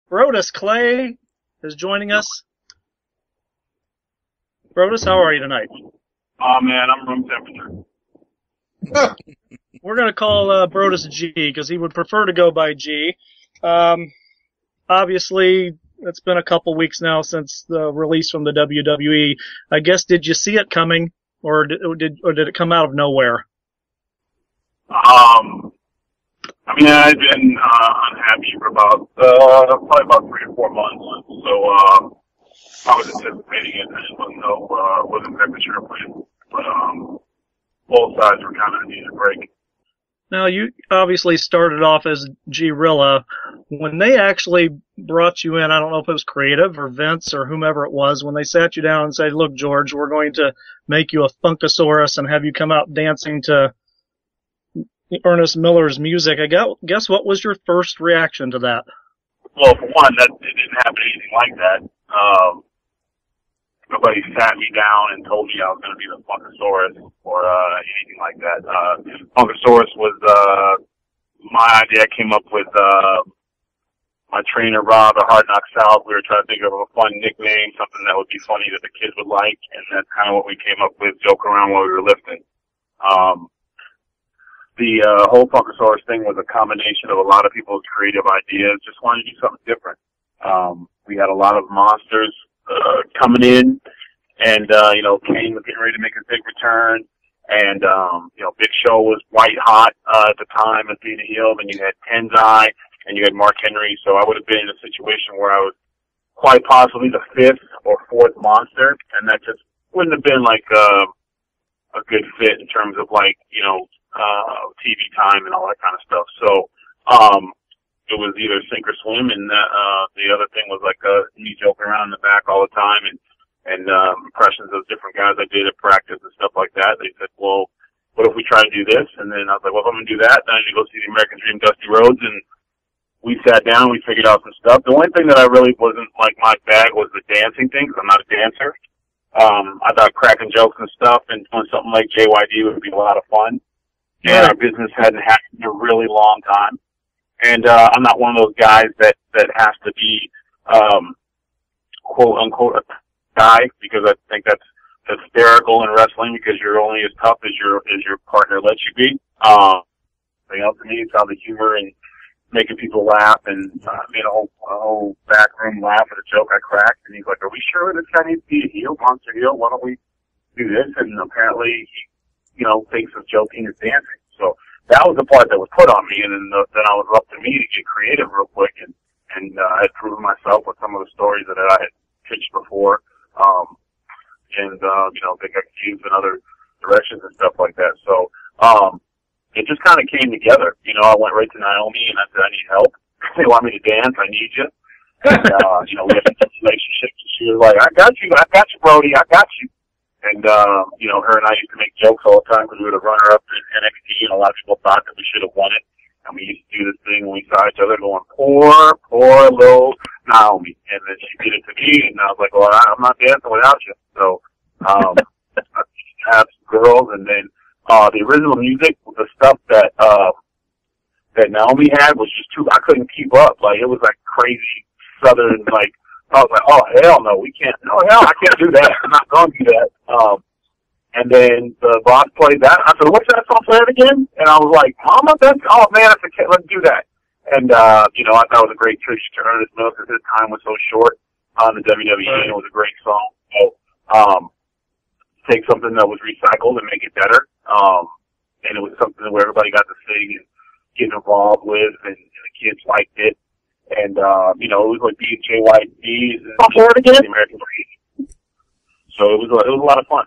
Brodus Clay is joining us. Brodus, how are you tonight? Oh man, I'm room temperature. We're going to call Brodus G because he would prefer to go by G. Obviously, it's been a couple weeks now since the release from the WWE. I guess, did you see it coming, or did it come out of nowhere? I mean, I've been unhappy for about probably about 3 or 4 months. So I was anticipating it. I just wasn't exactly sure when. But both sides were kind of needing a break. Now, you obviously started off as G-Rilla. When they actually brought you in, I don't know if it was creative or Vince or whomever it was, when they sat you down and said, look, George, we're going to make you a Funkasaurus and have you come out dancing to Ernest Miller's music, guess what was your first reaction to that? Well, for one, it didn't happen anything like that. Nobody sat me down and told me I was going to be the Funkasaurus or anything like that. Funkasaurus was my idea. I came up with my trainer, Rob, at Hard Knock South. We were trying to think of a fun nickname, something that would be funny that the kids would like, and that's kind of what we came up with, joke around while we were lifting. The whole Funkasaurus thing was a combination of a lot of people's creative ideas, just wanted to do something different. We had a lot of monsters coming in, and Kane was getting ready to make a big return, and Big Show was white hot at the time as being a heel. Then you had Tenzai, and you had Mark Henry. So I would have been in a situation where I was quite possibly the 5th or 4th monster, and that just wouldn't have been like a good fit in terms of TV time and all that kind of stuff. So it was either sink or swim, and the other thing was me joking around in the back all the time and impressions of different guys I did at practice and stuff like that. They said, well, what if we try to do this? And then I was like, well, if I'm going to do that, then I need to go see the American Dream Dusty Rhodes. And we sat down, we figured out some stuff. The only thing that I really wasn't like my bag was the dancing thing, because I'm not a dancer. I thought cracking jokes and stuff and doing something like JYD would be a lot of fun. And our business hadn't happened in a really long time. And I'm not one of those guys that has to be quote unquote a guy, because I think that's hysterical in wrestling, because you're only as tough as your partner lets you be. Something else to me is how the humor and making people laugh, and made a whole back room laugh at a joke I cracked, and he's like, are we sure this guy needs to be a heel, monster heel? Why don't we do this? And apparently he thinks of joking as dancing. So that was the part that was put on me, and then I was up to me to get creative real quick, and I had proven myself with some of the stories that I had pitched before, they got used in other directions and stuff like that. So it just kind of came together. I went right to Naomi and I said, I need help. They want me to dance. I need you. And we had a relationship. She was like, I got you, Brody, I got you. And, her and I used to make jokes all the time because we were the runner-up in NXT, and a lot of people thought that we should have won it. And we used to do this thing when we saw each other going, poor little Naomi. And then she did it to me, and I was like, well, I'm not dancing without you. So, I have some girls, and then, the original music, the stuff that Naomi had was just I couldn't keep up. Like, it was like crazy Southern, I was like, oh, hell no, we can't. No, hell, I can't do that. I'm not going to do that. And then the boss played that. I said, what's that song playing again? And I was like, Mama, oh, man, let's do that. And, I thought it was a great tribute to Ernest Miller because his time was so short on the WWE, and it was a great song. So, take something that was recycled and make it better. And it was something where everybody got to sing and get involved with, and the kids liked it. And, it was like being JYD and the American Dream. So it was a lot of fun.